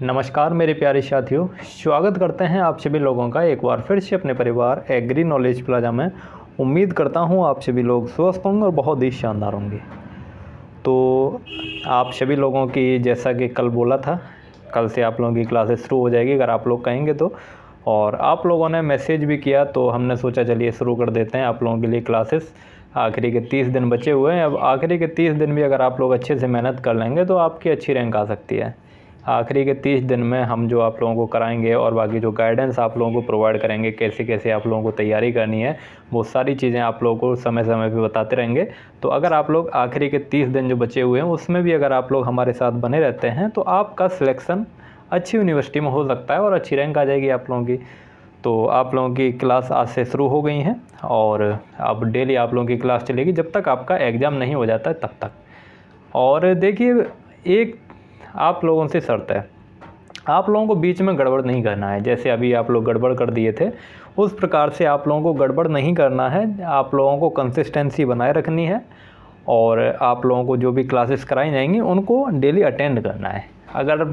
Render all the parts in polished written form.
नमस्कार मेरे प्यारे साथियों, स्वागत करते हैं आप सभी लोगों का एक बार फिर से अपने परिवार एग्री नॉलेज प्लाजा में। उम्मीद करता हूं आप सभी लोग स्वस्थ होंगे और बहुत ही शानदार होंगे। तो आप सभी लोगों की, जैसा कि कल बोला था, कल से आप लोगों की क्लासेस शुरू हो जाएगी अगर आप लोग कहेंगे तो। और आप लोगों ने मैसेज भी किया तो हमने सोचा चलिए शुरू कर देते हैं आप लोगों के लिए क्लासेस। आखिरी के 30 दिन बचे हुए हैं। अब आखिरी के 30 दिन भी अगर आप लोग अच्छे से मेहनत कर लेंगे तो आपकी अच्छी रैंक आ सकती है। आखिरी के 30 दिन में हम जो आप लोगों को कराएंगे और बाकी जो गाइडेंस आप लोगों को प्रोवाइड करेंगे, कैसे कैसे आप लोगों को तैयारी करनी है, वो सारी चीज़ें आप लोगों को समय समय पे बताते रहेंगे। तो अगर आप लोग आखिरी के 30 दिन जो बचे हुए हैं उसमें भी अगर आप लोग हमारे साथ बने रहते हैं तो आपका सिलेक्शन अच्छी यूनिवर्सिटी में हो सकता है और अच्छी रैंक आ जाएगी आप लोगों की। तो आप लोगों की क्लास आज से शुरू हो गई हैं और अब डेली आप लोगों की क्लास चलेगी जब तक आपका एग्ज़ाम नहीं हो जाता है तब तक। और देखिए, एक आप लोगों से शर्त है, आप लोगों को बीच में गड़बड़ नहीं करना है। जैसे अभी आप लोग गड़बड़ कर दिए थे उस प्रकार से आप लोगों को गड़बड़ नहीं करना है। आप लोगों को कंसिस्टेंसी बनाए रखनी है और आप लोगों को जो भी क्लासेस कराई जाएंगी उनको डेली अटेंड करना है। अगर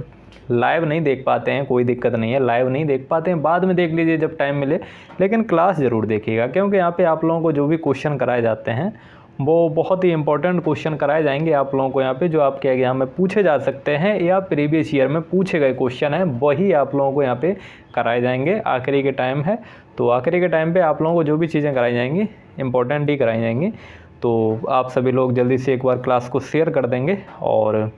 लाइव नहीं देख पाते हैं कोई दिक्कत नहीं है, लाइव नहीं देख पाते हैं बाद में देख लीजिए जब टाइम मिले, लेकिन क्लास ज़रूर देखिएगा क्योंकि यहाँ पे आप लोगों को जो भी क्वेश्चन कराए जाते हैं वो बहुत ही इंपॉर्टेंट क्वेश्चन कराए जाएंगे आप लोगों को यहाँ पे, जो आपके एग्जाम में पूछे जा सकते हैं या प्रीवियस ईयर में पूछे गए क्वेश्चन हैं वही आप लोगों को यहाँ पे कराए जाएंगे। आखिरी के टाइम है तो आखिरी के टाइम पे आप लोगों को जो भी चीज़ें कराई जाएंगी इंपॉर्टेंट ही कराई जाएंगी। तो आप सभी लोग जल्दी से एक बार क्लास को शेयर कर देंगे और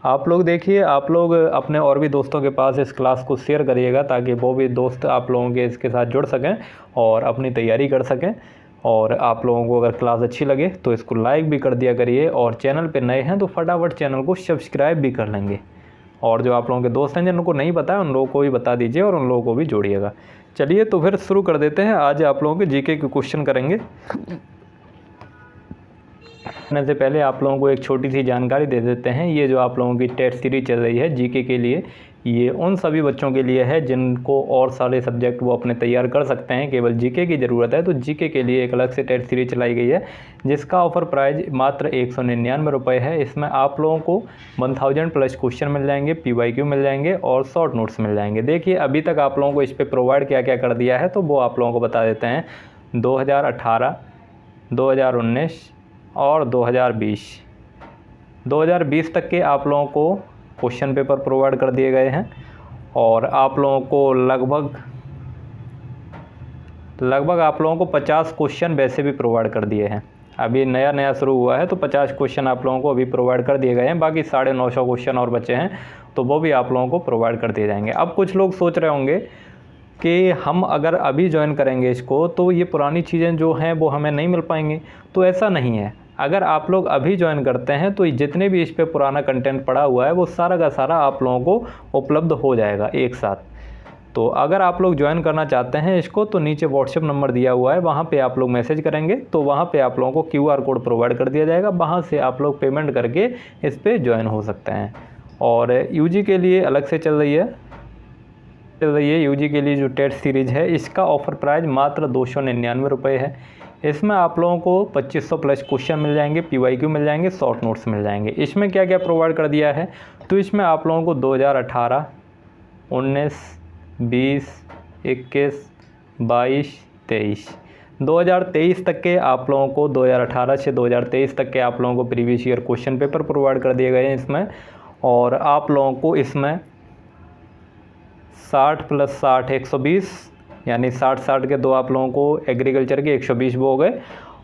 आप लोग देखिए, आप लोग अपने और भी दोस्तों के पास इस क्लास को शेयर करिएगा ताकि वो भी दोस्त आप लोगों के इसके साथ जुड़ सकें और अपनी तैयारी कर सकें। और आप लोगों को अगर क्लास अच्छी लगे तो इसको लाइक भी कर दिया करिए और चैनल पे नए हैं तो फटाफट चैनल को सब्सक्राइब भी कर लेंगे। और जो आप लोगों के दोस्त हैं जिनको नहीं पता है उन लोगों को भी बता दीजिए और उन लोगों को भी जोड़िएगा। चलिए तो फिर शुरू कर देते हैं। आज आप लोगों के जीके के क्वेश्चन करेंगे। करने से पहले आप लोगों को एक छोटी सी जानकारी दे देते हैं। ये जो आप लोगों की टेट सीरीज चल रही है जीके के लिए, ये उन सभी बच्चों के लिए है जिनको और सारे सब्जेक्ट वो अपने तैयार कर सकते हैं, केवल जीके की ज़रूरत है। तो जीके के लिए एक अलग से टेट सीरीज चलाई गई है जिसका ऑफर प्राइस मात्र 199 रुपये है। इसमें आप लोगों को 1000 प्लस क्वेश्चन मिल जाएंगे, PYQ मिल जाएंगे और शॉर्ट नोट्स मिल जाएंगे। देखिए, अभी तक आप लोगों को इस पर प्रोवाइड क्या क्या कर दिया है तो वो आप लोगों को बता देते हैं। 2018, 2019 और 2020 तक के आप लोगों को क्वेश्चन पेपर प्रोवाइड कर दिए गए हैं और आप लोगों को लगभग आप लोगों को 50 क्वेश्चन वैसे भी प्रोवाइड कर दिए हैं। अभी नया नया शुरू हुआ है तो 50 क्वेश्चन आप लोगों को अभी प्रोवाइड कर दिए गए हैं। बाकी 950 क्वेश्चन और बचे हैं तो वो भी आप लोगों को प्रोवाइड कर दिए जाएंगे। अब कुछ लोग सोच रहे होंगे कि हम अगर अभी ज्वाइन करेंगे इसको तो ये पुरानी चीज़ें जो हैं वो हमें नहीं मिल पाएंगी। तो ऐसा नहीं है। अगर आप लोग अभी ज्वाइन करते हैं तो जितने भी इस पे पुराना कंटेंट पड़ा हुआ है वो सारा का सारा आप लोगों को उपलब्ध हो जाएगा एक साथ। तो अगर आप लोग ज्वाइन करना चाहते हैं इसको तो नीचे व्हाट्सएप नंबर दिया हुआ है, वहाँ पे आप लोग मैसेज करेंगे तो वहाँ पे आप लोगों को QR कोड प्रोवाइड कर दिया जाएगा। वहाँ से आप लोग पेमेंट करके इस पर ज्वाइन हो सकते हैं। और UG के लिए अलग से चल रही है UG के लिए जो टेट सीरीज़ है इसका ऑफर प्राइस मात्र 299 रुपये है। इसमें आप लोगों को 2500 प्लस क्वेश्चन मिल जाएंगे, PYQ मिल जाएंगे, शॉर्ट नोट्स मिल जाएंगे। इसमें क्या क्या प्रोवाइड कर दिया है तो इसमें आप लोगों को 2018, 19, 20, 21, 22, 23, 2023 तक के आप लोगों को 2018 से 2023 तक के आप लोगों को previous year question paper provide कर दिए गए हैं इसमें। और आप लोगों को इसमें 60 + 60 120, यानी 60 के दो आप लोगों को एग्रीकल्चर के 120 वो हो गए।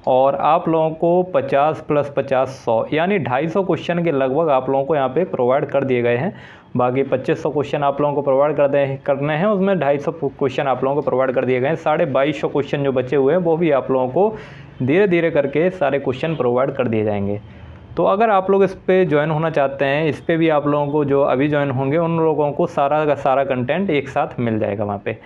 और आप लोगों को 50 + 50 100, यानी 250 क्वेश्चन के लगभग आप लोगों को यहाँ पे प्रोवाइड कर दिए गए हैं। बाकी 2500 क्वेश्चन आप लोगों को प्रोवाइड करने हैं, उसमें 250 क्वेश्चन आप लोगों को प्रोवाइड कर दिए गए हैं। 2250 क्वेश्चन जो बचे हुए हैं वो भी आप लोगों को धीरे धीरे करके सारे क्वेश्चन प्रोवाइड कर दिए जाएंगे। तो अगर आप लोग इस पर ज्वाइन होना चाहते हैं, इस पर भी आप लोगों को जो अभी ज्वाइन होंगे उन लोगों को सारा का सारा कंटेंट एक साथ मिल जाएगा वहाँ पे।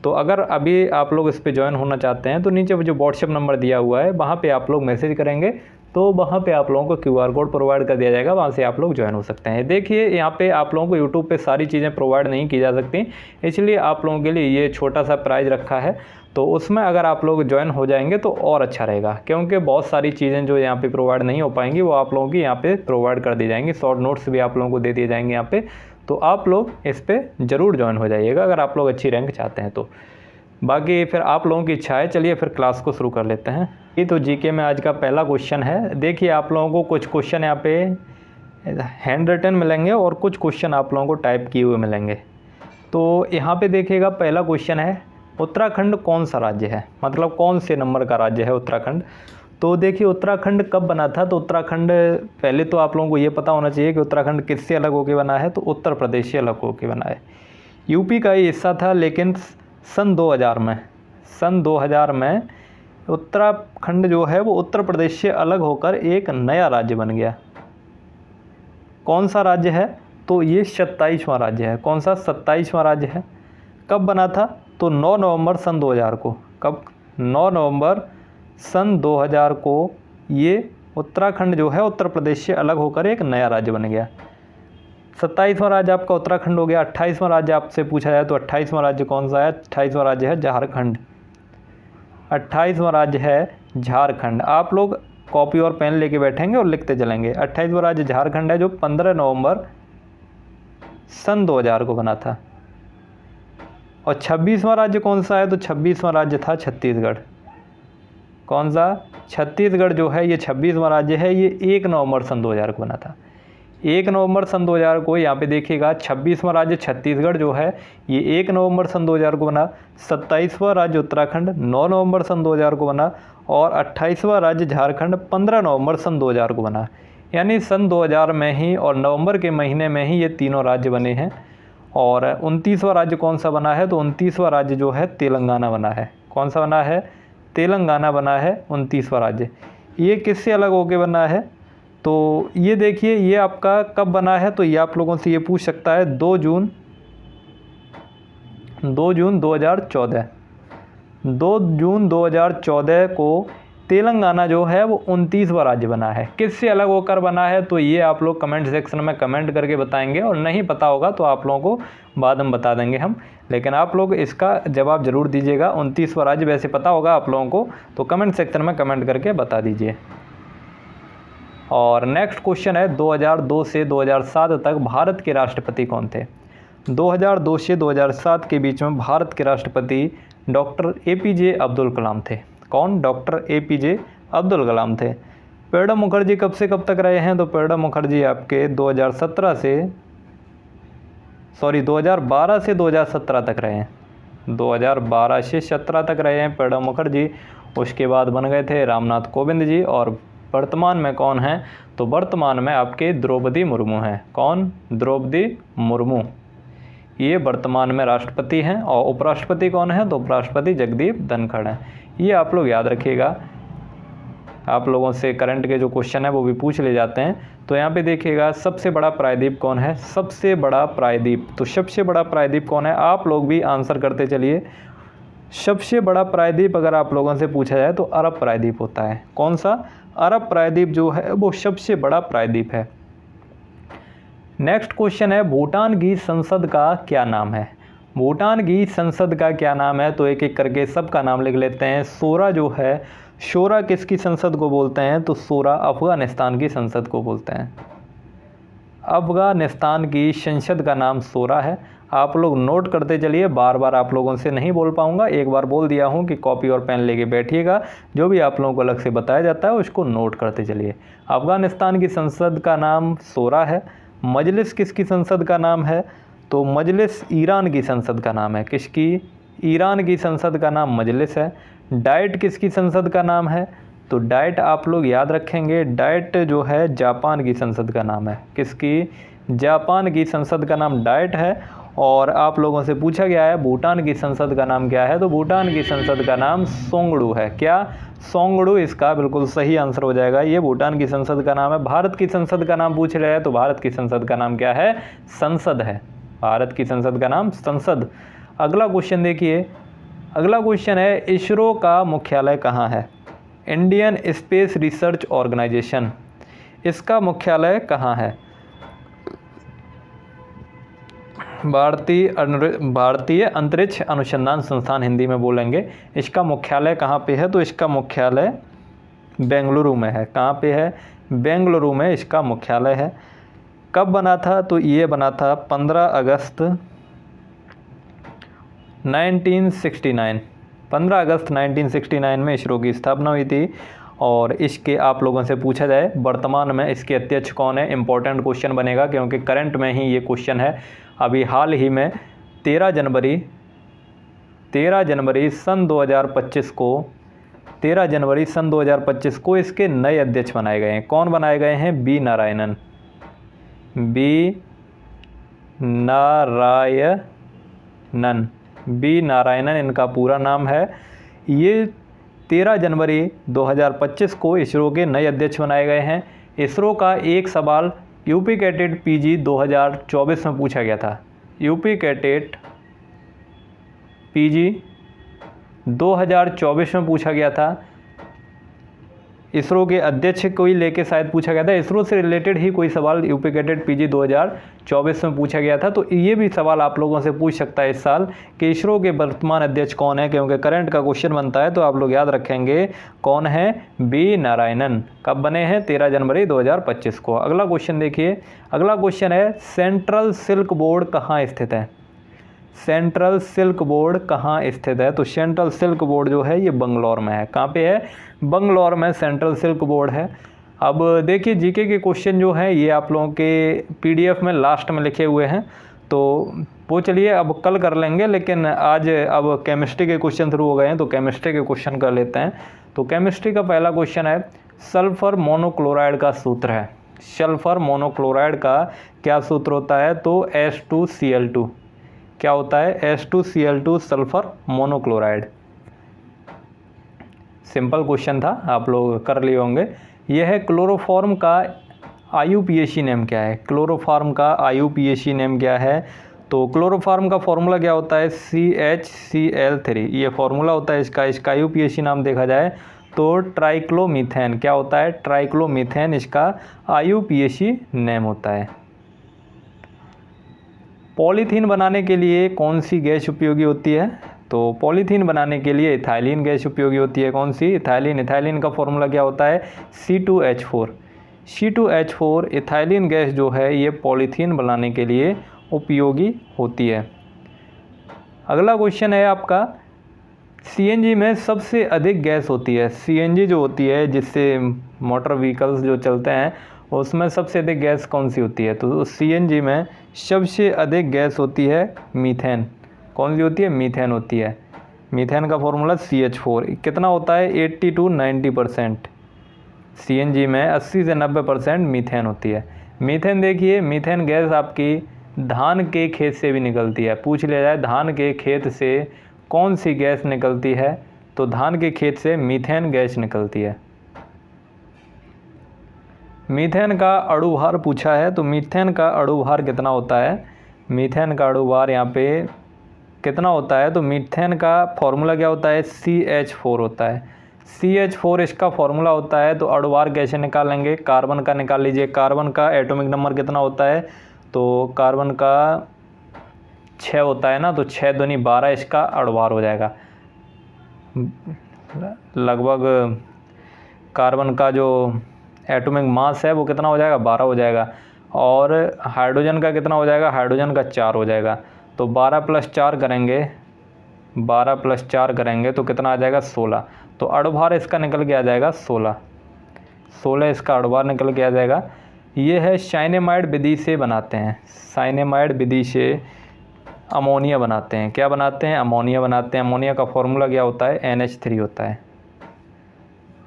तो अगर अभी आप लोग इस पे ज्वाइन होना चाहते हैं तो नीचे जो व्हाट्सएप नंबर दिया हुआ है वहाँ पे आप लोग मैसेज करेंगे तो वहाँ पे आप लोगों को QR कोड प्रोवाइड कर दिया जाएगा, वहाँ से आप लोग ज्वाइन हो सकते हैं। देखिए, यहाँ पे आप लोगों को यूट्यूब पे सारी चीज़ें प्रोवाइड नहीं की जा सकती, इसलिए आप लोगों के लिए ये छोटा सा प्राइज़ रखा है। तो उसमें अगर आप लोग ज्वाइन हो जाएंगे तो और अच्छा रहेगा क्योंकि बहुत सारी चीज़ें जो यहाँ पे प्रोवाइड नहीं हो पाएंगी वो आप लोगों की यहाँ पे प्रोवाइड कर दी जाएंगी। शॉर्ट नोट्स भी आप लोगों को दे दिए जाएंगे यहाँ पे। तो आप लोग इस पर ज़रूर ज्वाइन हो जाइएगा अगर आप लोग अच्छी रैंक चाहते हैं तो। बाकी फिर आप लोगों की इच्छा है। चलिए फिर क्लास को शुरू कर लेते हैं। ये तो जीके में आज का पहला क्वेश्चन है। देखिए आप लोगों को कुछ क्वेश्चन यहाँ पे हैंड रिटन मिलेंगे और कुछ क्वेश्चन आप लोगों को टाइप किए हुए मिलेंगे। तो यहाँ पे देखिएगा पहला क्वेश्चन है, उत्तराखंड कौन सा राज्य है, मतलब कौन से नंबर का राज्य है उत्तराखंड। तो देखिए उत्तराखंड कब बना था, तो उत्तराखंड पहले तो आप लोगों को ये पता होना चाहिए कि उत्तराखंड किससे अलग होकर बना है, तो उत्तर प्रदेश से अलग होकर बना है। यूपी का ही हिस्सा था, लेकिन सन 2000 में उत्तराखंड जो है वो उत्तर प्रदेश से अलग होकर एक नया राज्य बन गया। कौन सा राज्य है, तो ये 27वां राज्य है। कौन सा 27वां राज्य है। कब बना था, तो 9 नवंबर सन 2000 को। कब, 9 नवंबर सन 2000 को ये उत्तराखंड जो है उत्तर प्रदेश से अलग होकर एक नया राज्य बन गया। 27वां राज्य आपका उत्तराखंड हो गया। 28वां राज्य आपसे पूछा जाए तो 28वां राज्य कौन सा है, 28वां राज्य है झारखंड। 28वां राज्य है झारखंड। आप लोग कॉपी और पेन लेके बैठेंगे और लिखते चलेंगे। 28वां राज्य झारखंड है, जो 15 नवंबर सन 2000 को बना था। और 26वां राज्य कौन सा है, तो 26वां राज्य था छत्तीसगढ़। कौन सा, छत्तीसगढ़ जो है ये 26वां राज्य है। ये 1 नवंबर सन 2000 को बना था। 1 नवंबर सन 2000 को यहाँ पे देखिएगा 26वां राज्य छत्तीसगढ़ जो है ये 1 नवंबर सन 2000 को बना। 27वां राज्य उत्तराखंड 9 नवंबर सन 2000 को बना। और 28वां राज्य झारखंड 15 नवंबर सन 2000 को बना। यानी सन 2000 में ही और नवंबर के महीने में ही ये तीनों राज्य बने हैं। और 29वां राज्य कौन सा बना है, तो 29वां राज्य जो है तेलंगाना बना है। कौन सा बना है, तेलंगाना बना है 29वां राज्य। ये किससे अलग होके बना है, तो ये देखिए ये आपका कब बना है, तो ये आप लोगों से ये पूछ सकता है 2 जून 2014। 2 जून 2014 को तेलंगाना जो है वो 29वां राज्य बना है। किससे अलग होकर बना है, तो ये आप लोग कमेंट सेक्शन में कमेंट करके बताएंगे, और नहीं पता होगा तो आप लोगों को बाद में बता देंगे हम। लेकिन आप लोग इसका जवाब ज़रूर दीजिएगा। 29वां राज्य वैसे पता होगा आप लोगों को, तो कमेंट सेक्शन में कमेंट करके बता दीजिए। और नेक्स्ट क्वेश्चन है, 2002 से 2007 तक भारत के राष्ट्रपति कौन थे। 2002 से 2007 के बीच में भारत के राष्ट्रपति डॉक्टर APJ अब्दुल कलाम थे। कौन, डॉक्टर APJ अब्दुल कलाम थे। प्रणब मुखर्जी कब से कब तक रहे हैं, तो प्रणब मुखर्जी आपके 2012 से 2017 तक रहे हैं। 2012 से 17 तक रहे हैं प्रणब मुखर्जी। उसके बाद बन गए थे रामनाथ कोविंद जी। और वर्तमान में कौन हैं, तो वर्तमान में आपके द्रौपदी मुर्मू हैं। कौन, द्रौपदी मुर्मू, ये वर्तमान में राष्ट्रपति हैं। और उपराष्ट्रपति कौन है, तो उपराष्ट्रपति जगदीप धनखड़ हैं। ये आप लोग याद रखिएगा। आप लोगों से करंट के जो क्वेश्चन है वो भी पूछ ले जाते हैं। तो यहाँ पे देखिएगा सबसे बड़ा प्रायद्वीप कौन है, सबसे बड़ा प्रायद्वीप, तो सबसे बड़ा प्रायद्वीप कौन है, आप लोग भी आंसर करते चलिए। सबसे बड़ा प्रायद्वीप अगर आप लोगों से पूछा जाए तो अरब प्रायद्वीप होता है। कौन सा, अरब प्रायद्वीप जो है वो सबसे बड़ा प्रायद्वीप है। नेक्स्ट क्वेश्चन है, भूटान की संसद का क्या नाम है। भूटान की संसद का क्या नाम है, तो एक एक करके सबका नाम लिख लेते हैं। शोरा जो है, शोरा किसकी संसद को बोलते हैं, तो शोरा अफ़गानिस्तान की संसद को बोलते हैं। अफ़गानिस्तान की संसद का नाम शोरा है। आप लोग नोट करते चलिए, बार बार आप लोगों से नहीं बोल पाऊंगा, एक बार बोल दिया हूं कि कॉपी और पेन लेके बैठिएगा। जो भी आप लोगों को अलग से बताया जाता है उसको नोट करते चलिए। अफ़गानिस्तान की संसद का नाम शोरा है। मजलिस किसकी संसद का नाम है, तो मजलिस ईरान की संसद का नाम है। किसकी, ईरान की संसद का नाम मजलिस है। डाइट किसकी संसद का नाम है, तो डाइट आप लोग याद रखेंगे, डाइट जो है जापान की संसद का नाम है। किसकी, जापान की संसद का नाम डाइट है। और आप लोगों से पूछा गया है भूटान की संसद का नाम क्या है, तो भूटान की संसद का नाम सोंगडू है। क्या, सोंगडू इसका बिल्कुल सही आंसर हो जाएगा। ये भूटान की संसद का नाम है। भारत की संसद का नाम पूछ रहे हैं, तो भारत की संसद का नाम क्या है, संसद है। भारत की संसद का नाम संसद। अगला क्वेश्चन देखिए, अगला क्वेश्चन है, इसरो का मुख्यालय कहाँ है। इंडियन स्पेस रिसर्च ऑर्गेनाइजेशन, इसका मुख्यालय कहाँ है। भारतीय अंतरिक्ष अनुसंधान संस्थान हिंदी में बोलेंगे। इसका मुख्यालय कहाँ पे है, तो इसका मुख्यालय बेंगलुरु में है। कहाँ पे है, बेंगलुरु में इसका मुख्यालय है। कब बना था? तो ये बना था 15 अगस्त 1969। 15 अगस्त 1969 में इसरो की स्थापना हुई थी। और इसके आप लोगों से पूछा जाए वर्तमान में इसके अध्यक्ष कौन है, इंपॉर्टेंट क्वेश्चन बनेगा क्योंकि करंट में ही ये क्वेश्चन है। अभी हाल ही में 13 जनवरी सन 2025 को इसके नए अध्यक्ष बनाए गए हैं। कौन बनाए गए हैं? बी नारायणन इनका पूरा नाम है। ये 13 जनवरी 2025 को इसरो के नए अध्यक्ष बनाए गए हैं। इसरो का एक सवाल यूपी कैटेट पीजी 2024 में पूछा गया था। यूपी कैटेट पीजी 2024 में पूछा गया था। इसरो के अध्यक्ष को ही लेके शायद पूछा गया था। इसरो से रिलेटेड ही कोई सवाल यूपी कैडेट पीजी 2024 में पूछा गया था। तो ये भी सवाल आप लोगों से पूछ सकता है इस साल कि इसरो के वर्तमान अध्यक्ष कौन है, क्योंकि करंट का क्वेश्चन बनता है तो आप लोग याद रखेंगे कौन है? बी नारायणन। कब बने हैं? 13 जनवरी 2025 को। अगला क्वेश्चन देखिए। अगला क्वेश्चन है सेंट्रल सिल्क बोर्ड कहाँ स्थित है? सेंट्रल सिल्क बोर्ड कहाँ स्थित है? तो सेंट्रल सिल्क बोर्ड जो है ये बंगलौर में है। कहाँ पे है? बंगलौर में सेंट्रल सिल्क बोर्ड है। अब देखिए जीके के क्वेश्चन जो है ये आप लोगों के पीडीएफ में लास्ट में लिखे हुए हैं, तो वो चलिए अब कल कर लेंगे, लेकिन आज अब केमिस्ट्री के क्वेश्चन शुरू हो गए हैं तो केमिस्ट्री के क्वेश्चन कर लेते हैं। तो केमिस्ट्री का पहला क्वेश्चन है सल्फर मोनोक्लोराइड का सूत्र है। सल्फर मोनोक्लोराइड का क्या सूत्र होता है? तो H2Cl2। क्या होता है? H2Cl2 sulphur monochloride. Simple question था, आप लोग कर लिए होंगे। यह है क्लोरोफॉर्म का IUPAC नेम क्या है? क्लोरोफॉर्म का IUPAC नेम क्या है? तो क्लोरोफॉर्म का फॉर्मूला क्या होता है? CHCl3 ये फॉर्मूला होता है इसका। इसका IUPAC नाम देखा जाए तो ट्राइक्लोमीथेन। क्या होता है? ट्राइक्लोमीथेन इसका IUPAC नेम होता है। पॉलीथीन बनाने के लिए कौन सी गैस उपयोगी होती है? तो पॉलीथीन बनाने के लिए इथाइलिन गैस उपयोगी होती है। कौन सी? इथाइलिन। इथाइलिन का फॉर्मूला क्या होता है? C2H4। C2H4 इथाइलिन गैस जो है ये पॉलीथीन बनाने के लिए उपयोगी होती है। अगला क्वेश्चन है आपका CNG में सबसे अधिक गैस होती है। CNG जो होती है जिससे मोटर व्हीकल्स जो चलते हैं उसमें सबसे अधिक गैस कौन सी होती है? तो CNG में सबसे अधिक गैस होती है मीथेन। कौन सी होती है? मीथेन होती है। मीथेन का फॉर्मूला CH4। कितना होता है? 80 to 90%। CNG में 80 से 90% मीथेन होती है। मीथेन देखिए, मीथेन गैस आपकी धान के खेत से भी निकलती है। पूछ लिया जाए धान के खेत से कौन सी गैस निकलती है? तो धान के खेत से मीथेन गैस निकलती है। मीथेन का अणु भार पूछा है, तो मीथेन का अणु भार कितना होता है? मीथेन का अणु भार यहाँ पे कितना होता है? तो मीथेन का फॉर्मूला क्या होता है? CH4 होता है। CH4 इसका फॉर्मूला होता है। तो अणु भार कैसे निकालेंगे? कार्बन का निकाल लीजिए। कार्बन का एटॉमिक नंबर कितना होता है? तो कार्बन का 6 होता है ना, तो 6 दूनी 12 इसका अणु भार हो जाएगा। लगभग कार्बन का जो एटॉमिक मास है वो कितना हो जाएगा? 12 हो जाएगा। और हाइड्रोजन का कितना हो जाएगा? हाइड्रोजन का 4 हो जाएगा। तो 12 + 4 करेंगे, 12 + 4 करेंगे तो कितना आ जाएगा? 16। तो अणु भार इसका निकल के आ जाएगा 16 इसका अणु भार निकल के आ जाएगा। ये है साइनेमाइड विधि से बनाते हैं। साइनेमाइड विधि से अमोनिया बनाते हैं। क्या बनाते हैं? अमोनिया बनाते हैं। अमोनिया का फॉर्मूला क्या होता है? NH3 होता है।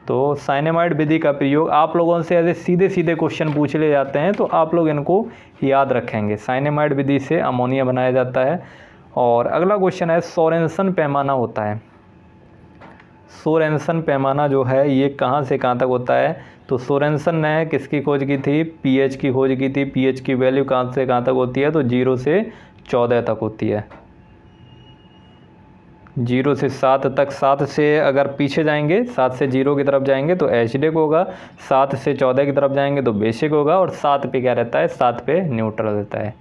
तो साइनेमाइड विधि का प्रयोग आप लोगों से ऐसे सीधे सीधे क्वेश्चन पूछ ले जाते हैं तो आप लोग इनको याद रखेंगे। साइनेमाइड विधि से अमोनिया बनाया जाता है। और अगला क्वेश्चन है सोरेनसन पैमाना होता है। सोरेनसन पैमाना जो है ये कहाँ से कहाँ तक होता है? तो सोरेनसन ने किसकी खोज की थी? pH की खोज की थी। pH की वैल्यू कहाँ से कहाँ तक होती है? तो 0 से 14 तक होती है। 0 से 7 तक। 7 से अगर पीछे जाएंगे, 7 से 0 की तरफ जाएंगे तो एसिडिक होगा, 7 से 14 की तरफ जाएंगे तो बेसिक होगा, और 7 पे क्या रहता है? 7 पे न्यूट्रल रहता है।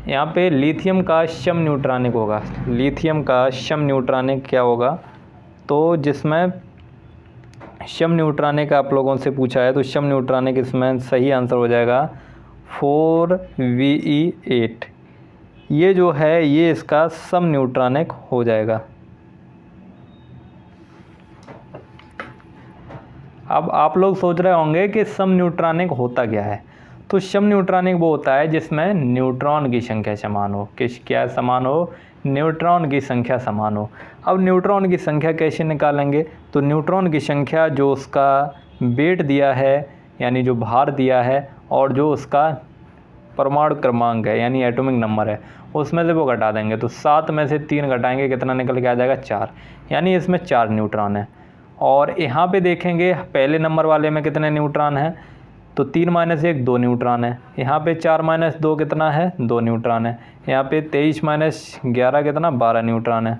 यहाँ पे लिथियम का सम न्यूट्रॉनिक होगा। लिथियम का सम न्यूट्रॉनिक क्या होगा? तो जिसमें सम न्यूट्रॉनिक आप लोगों से पूछा है, तो सम न्यूट्रॉनिक इसमें सही आंसर हो जाएगा 4Ve8। ये जो है ये इसका सम न्यूट्रॉनिक हो जाएगा। अब आप लोग सोच रहे होंगे कि सम न्यूट्रॉनिक होता क्या है। तो सम न्यूट्रॉनिक वो होता है जिसमें न्यूट्रॉन की संख्या समान हो। क्या समान हो? न्यूट्रॉन की संख्या समान हो। अब न्यूट्रॉन की संख्या कैसे निकालेंगे? तो न्यूट्रॉन की संख्या जो उसका वेट दिया है यानी जो भार दिया है और जो उसका परमाणु क्रमांक है यानी एटॉमिक नंबर है, उसमें से वो घटा देंगे। तो 7 में से 3 घटाएंगे, कितना निकल के आ जाएगा? 4। यानी इसमें 4 न्यूट्रॉन है। और यहाँ पे देखेंगे पहले नंबर वाले में कितने न्यूट्रॉन हैं, तो 3 - 1 2 न्यूट्रॉन है। यहाँ पे 4 - 2 कितना है? 2 न्यूट्रॉन है। यहाँ पे 23 - 11 कितना? 12 न्यूट्रॉन है।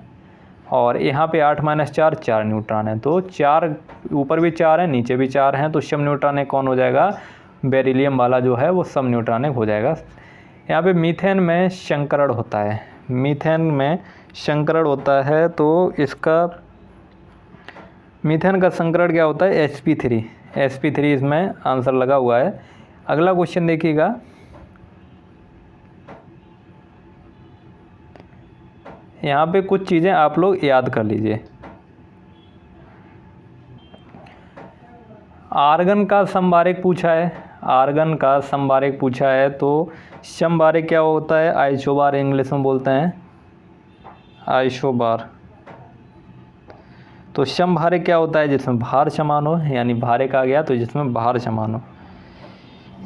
और यहाँ पे 8 - 4 4 न्यूट्रॉन है। तो 4 ऊपर भी 4 है, नीचे भी 4 हैं। तो सम न्यूट्रॉनिक कौन हो जाएगा? बेरिलियम वाला जो है वो सम न्यूट्रॉनिक हो जाएगा। यहाँ पे मीथेन में संकरण होता है। मीथेन में संकरण होता है तो इसका मीथेन का संकरण क्या होता है? sp3। sp3 इसमें आंसर लगा हुआ है। अगला क्वेश्चन देखिएगा, यहाँ पे कुछ चीज़ें आप लोग याद कर लीजिए। आर्गन का समबारिक पूछा है। आर्गन का समबारिक पूछा है तो समबारिक क्या होता है? आइसोबार इंग्लिश में बोलते हैं, आइसोबार। तो समभारिक क्या होता है? जिसमें भार समान हो, यानी भारिक आ गया तो जिसमें भार समान हो,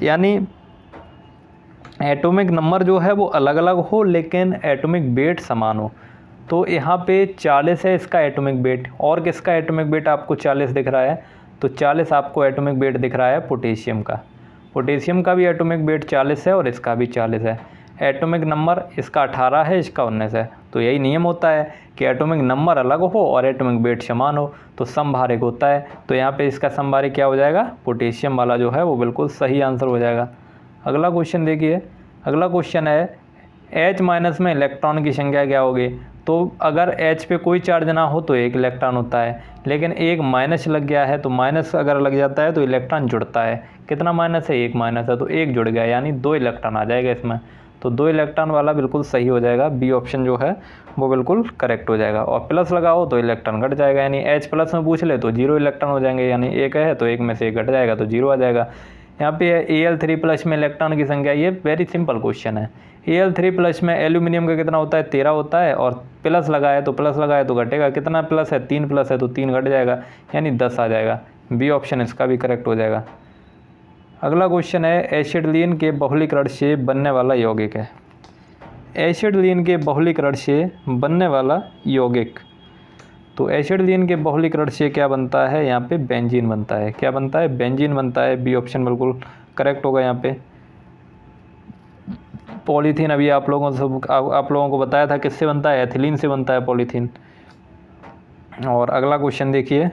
यानी एटॉमिक नंबर जो है वो अलग अलग हो लेकिन एटॉमिक वेट समान हो। तो यहाँ पे 40 है इसका एटॉमिक वेट, और किसका एटॉमिक वेट आपको 40 दिख रहा है? तो 40 आपको एटॉमिक वेट दिख रहा है पोटेशियम का। पोटेशियम का भी एटॉमिक वेट 40 है और इसका भी 40 है। एटॉमिक नंबर इसका 18 है, इसका 19 है। तो यही नियम होता है कि एटॉमिक नंबर अलग हो और एटॉमिक वेट समान हो तो समभारिक होता है। तो यहाँ पे इसका समभारिक क्या हो जाएगा? पोटेशियम वाला जो है वो बिल्कुल सही आंसर हो जाएगा। अगला क्वेश्चन देखिए। अगला क्वेश्चन है H- में इलेक्ट्रॉन की संख्या क्या होगी? तो अगर H पे कोई चार्ज ना हो तो 1 इलेक्ट्रॉन होता है, लेकिन एक माइनस लग गया है तो माइनस अगर लग जाता है तो इलेक्ट्रॉन जुड़ता है। कितना माइनस है? 1 माइनस है तो 1 जुड़ गया, यानी 2 इलेक्ट्रॉन आ जाएगा इसमें। तो 2 इलेक्ट्रॉन वाला बिल्कुल सही हो जाएगा। बी ऑप्शन जो है वो बिल्कुल करेक्ट हो जाएगा। और प्लस लगाओ तो इलेक्ट्रॉन घट जाएगा, यानी H+ में पूछ ले तो 0 इलेक्ट्रॉन हो जाएंगे, यानी 1 है तो 1 में से 1 घट जाएगा तो 0 आ जाएगा। यहाँ पे Al3+ में इलेक्ट्रॉन की संख्या, ये वेरी सिंपल क्वेश्चन है। Al3+ में एल्यूमिनियम का कितना होता है? 13 होता है, और प्लस लगाए तो घटेगा। कितना प्लस है? 3 प्लस है तो 3 घट जाएगा, यानी 10 आ जाएगा। बी ऑप्शन इसका भी करेक्ट हो जाएगा। अगला क्वेश्चन है एसिटिलीन के बहुलीकरण से बनने वाला यौगिक है। एसिटिलीन के बहुलीकरण से बनने वाला यौगिक, तो एसिटिलीन के बहुलीकरण से क्या बनता है? यहाँ पे बेंजीन बनता है। क्या बनता है? बेंजीन बनता है। बी ऑप्शन बिल्कुल करेक्ट होगा यहाँ पे। पॉलीथीन अभी आप लोगों को बताया था किससे बनता है? एथिलीन से बनता है पॉलीथीन। और अगला क्वेश्चन देखिए,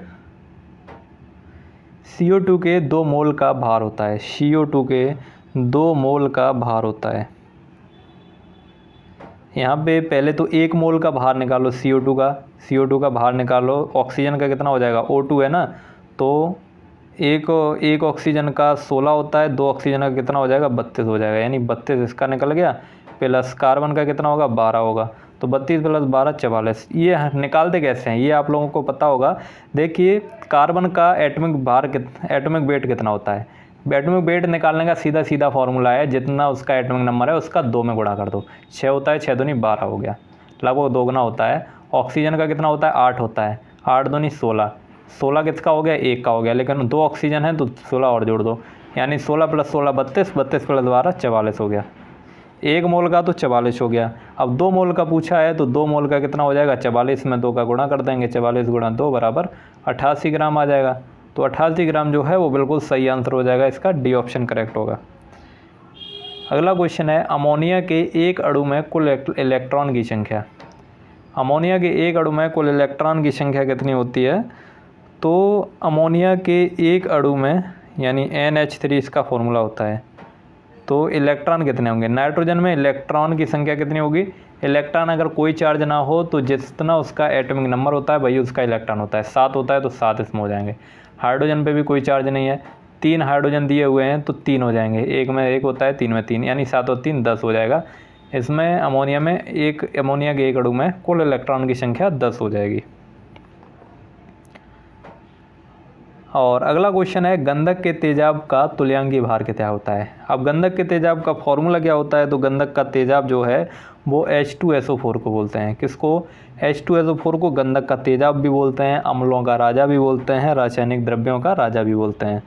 CO2 के 2 मोल का भार होता है। CO2 के 2 मोल का भार होता है। यहाँ पे पहले तो 1 मोल का भार निकालो CO2 का भार निकालो। ऑक्सीजन का कितना हो जाएगा? O2 है ना, तो एक ऑक्सीजन का 16 होता है, 2 ऑक्सीजन का कितना हो जाएगा? 32 हो जाएगा, यानी 32 इसका निकल गया। प्लस कार्बन का कितना होगा? 12 होगा, तो 32 + 12 44। ये निकालते कैसे हैं ये आप लोगों को पता होगा। देखिए कार्बन का एटॉमिक वेट कितना होता है? एटॉमिक वेट निकालने का सीधा फॉर्मूला है, जितना उसका एटॉमिक नंबर है उसका 2 में गुणा कर दो। 6 होता है, 6 दूनी 12 हो गया, लगभग 2 गुना होता है। ऑक्सीजन का कितना होता है? 8 होता है, 8 दूनी 16। 16 किसका हो गया? 1 का हो गया, लेकिन 2 ऑक्सीजन है तो 16 और जोड़ दो, यानी 16 + 16 32, 32 + 12 44 हो गया। 1 मोल का तो 44 हो गया। अब 2 मोल का पूछा है तो 2 मोल का कितना हो जाएगा? 44 में 2 का गुणा कर देंगे, 44 × 2 = 88 ग्राम आ जाएगा। तो 88 ग्राम जो है वो बिल्कुल सही आंसर हो जाएगा, इसका डी ऑप्शन करेक्ट होगा। अगला क्वेश्चन है अमोनिया के एक अणु में कुल इलेक्ट्रॉन की संख्या। अमोनिया के एक अणु में कुल इलेक्ट्रॉन की संख्या कितनी होती है? तो अमोनिया के एक अणु में यानी NH3 इसका फॉर्मूला होता है। तो इलेक्ट्रॉन कितने होंगे? नाइट्रोजन में इलेक्ट्रॉन की संख्या कितनी होगी? इलेक्ट्रॉन अगर कोई चार्ज ना हो तो जितना उसका एटॉमिक नंबर होता है वही उसका इलेक्ट्रॉन होता है। 7 होता है तो 7 इसमें हो जाएंगे। हाइड्रोजन पे भी कोई चार्ज नहीं है, 3 हाइड्रोजन दिए हुए हैं तो 3 हो जाएंगे, 1 में 1 होता है, 3 में 3, यानी 7 और 3 10 हो जाएगा। इसमें अमोनिया में अमोनिया के एक अणु में कुल इलेक्ट्रॉन की संख्या 10 हो जाएगी। और अगला क्वेश्चन है गंधक के तेजाब का तुल्यांकी भार क्या होता है। अब गंधक के तेजाब का फॉर्मूला क्या होता है, तो गंधक का तेजाब जो है वो H2SO4 को बोलते हैं। किसको? H2SO4 को गंधक का तेजाब भी बोलते हैं, अम्लों का राजा भी बोलते हैं, रासायनिक द्रव्यों का राजा भी बोलते हैं।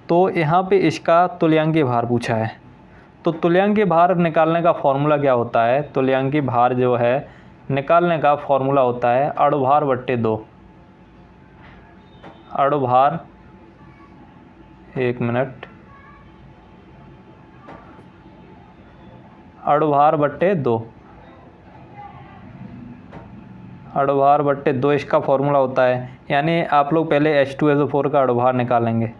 तो यहाँ पे इसका तुल्यांकी भार पूछा है, तो तुल्यांकी भार निकालने का फॉर्मूला क्या होता है? तुल्यांकी भार जो है निकालने का फॉर्मूला होता है अणुभार बट्टे 2। अणुभार, एक मिनट, अणुभार बट्टे 2, अणुभार बट्टे 2 इसका फॉर्मूला होता है। यानी आप लोग पहले H2SO4 का अणुभार निकालेंगे,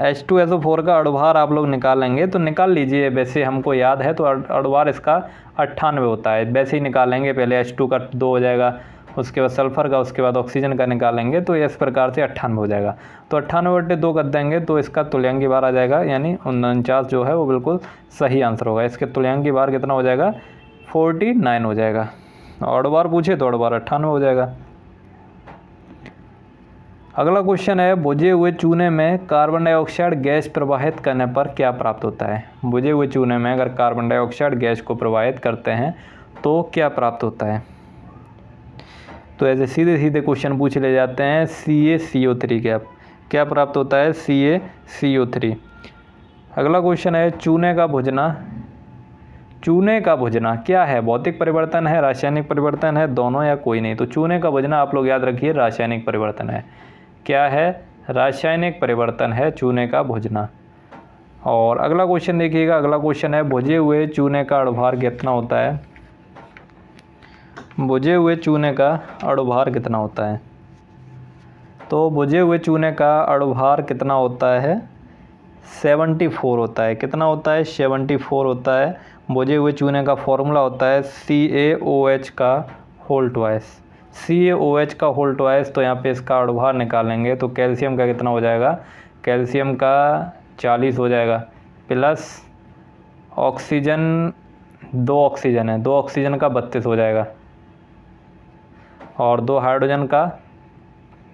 H2SO4 का अणुभार आप लोग निकालेंगे तो निकाल लीजिए, वैसे हमको याद है तो अणुभार इसका 98 होता है, वैसे ही निकालेंगे। पहले H2 का 2 हो जाएगा, उसके बाद सल्फ़र का, उसके बाद ऑक्सीजन का निकालेंगे तो इस प्रकार से 98 हो जाएगा। तो 98/2 कर देंगे तो इसका तुल्यांकी भार आ जाएगा, यानी 49 जो है वो बिल्कुल सही आंसर होगा। इसके तुल्यांकी भार कितना हो जाएगा? 49 हो जाएगा। और अणुभार पूछे तो अणुभार 98 हो जाएगा। अगला क्वेश्चन है बुझे हुए चूने में कार्बन डाइऑक्साइड गैस प्रवाहित करने पर क्या प्राप्त होता है। बुझे हुए चूने में अगर कार्बन डाइऑक्साइड गैस को प्रवाहित करते हैं तो क्या प्राप्त होता है? तो ऐसे सीधे सीधे क्वेश्चन पूछ ले जाते हैं। CaCO3 क्या प्राप्त होता है? CaCO3। अगला क्वेश्चन है चूने का भुजना। चूने का भुजना क्या है? भौतिक परिवर्तन है, रासायनिक परिवर्तन है, दोनों या कोई नहीं? तो चूने का भुजना आप लोग याद रखिए रासायनिक परिवर्तन है। क्या है? रासायनिक परिवर्तन है चूने का भुजना। और अगला क्वेश्चन देखिएगा, अगला क्वेश्चन है भुजे हुए चूने का अणुभार कितना होता है? बुझे हुए चूने का अणुभार कितना होता है? तो बुझे हुए चूने का अणुभार कितना होता है? 74 होता है। कितना होता है? 74 होता है। बुझे हुए चूने का फॉर्मूला होता है CaOH का होल ट्वाइस। CaOH का होल ट्वाइस। तो यहाँ पे इसका अणुभार निकालेंगे तो कैल्शियम का कितना हो जाएगा? कैल्शियम का 40 हो जाएगा, प्लस ऑक्सीजन 2 ऑक्सीजन है, 2 ऑक्सीजन का 32 हो जाएगा, और 2 हाइड्रोजन का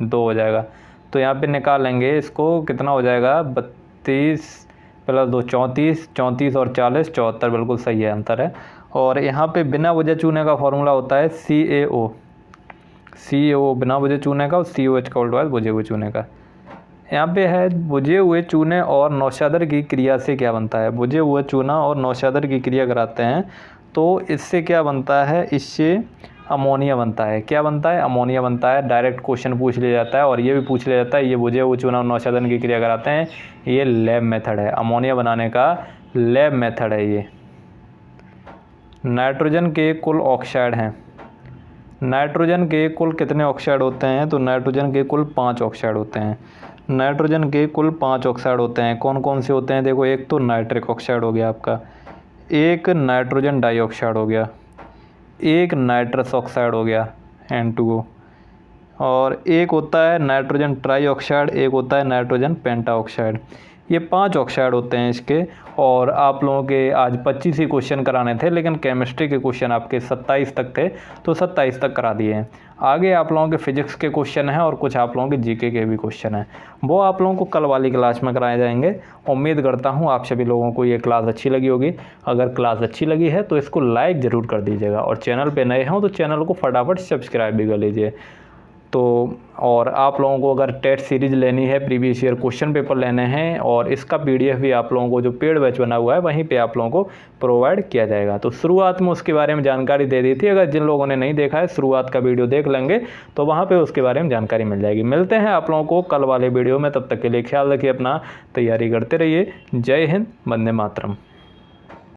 2 हो जाएगा। तो यहाँ पे निकालेंगे इसको, कितना हो जाएगा? 32 प्लस 2 34, 34 और 40 74, बिल्कुल सही है आंसर है। और यहाँ पे बिना बुझे चूने का फॉर्मूला होता है CaO बिना बुझे चूने का, और COH का उल्टा बुझे हुए चूने का। यहाँ पे है बुझे हुए चूने और नौशादर की क्रिया से क्या बनता है? बुझे हुए चूना और नौशादर की क्रिया कराते हैं तो इससे क्या बनता है? इससे अमोनिया बनता है। क्या बनता है? अमोनिया बनता है। डायरेक्ट क्वेश्चन पूछ लिया जाता है, और ये भी पूछ लिया जाता है, ये बुझे हुए चूना और नौशादन की क्रिया कराते हैं, ये लैब मेथड है, अमोनिया बनाने का लैब मेथड है ये। नाइट्रोजन के कुल ऑक्साइड हैं। नाइट्रोजन के कुल कितने ऑक्साइड होते हैं? तो नाइट्रोजन के कुल 5 ऑक्साइड होते हैं। नाइट्रोजन के कुल 5 ऑक्साइड होते हैं। कौन कौन से होते हैं? देखो, एक तो नाइट्रिक ऑक्साइड हो गया आपका, एक नाइट्रोजन डाइऑक्साइड हो गया, एक नाइट्रस ऑक्साइड हो गया N2O, और एक होता है नाइट्रोजन ट्राई ऑक्साइड, एक होता है नाइट्रोजन पेंटा ऑक्साइड। ये 5 ऑक्साइड होते हैं इसके। और आप लोगों के आज 25 ही क्वेश्चन कराने थे, लेकिन केमिस्ट्री के क्वेश्चन आपके 27 तक थे, तो 27 तक करा दिए हैं। आगे आप लोगों के फिजिक्स के क्वेश्चन हैं और कुछ आप लोगों के जीके के भी क्वेश्चन हैं, वो आप लोगों को कल वाली क्लास में कराए जाएंगे। उम्मीद करता हूँ आप सभी लोगों को ये क्लास अच्छी लगी होगी। अगर क्लास अच्छी लगी है तो इसको लाइक ज़रूर कर दीजिएगा, और चैनल पे नए हों तो चैनल को फटाफट सब्सक्राइब भी कर लीजिए। तो और आप लोगों को अगर टेस्ट सीरीज़ लेनी है, प्रीवियस ईयर क्वेश्चन पेपर लेने हैं, और इसका PDF भी आप लोगों को जो पेड बैच बना हुआ है वहीं पे आप लोगों को प्रोवाइड किया जाएगा। तो शुरुआत में उसके बारे में जानकारी दे दी थी, अगर जिन लोगों ने नहीं देखा है शुरुआत का वीडियो देख लेंगे तो वहाँ पे उसके बारे में जानकारी मिल जाएगी। मिलते हैं आप लोगों को कल वाले वीडियो में, तब तक के लिए ख्याल रखिए अपना, तैयारी करते रहिए। जय हिंद, वंदे मातरम।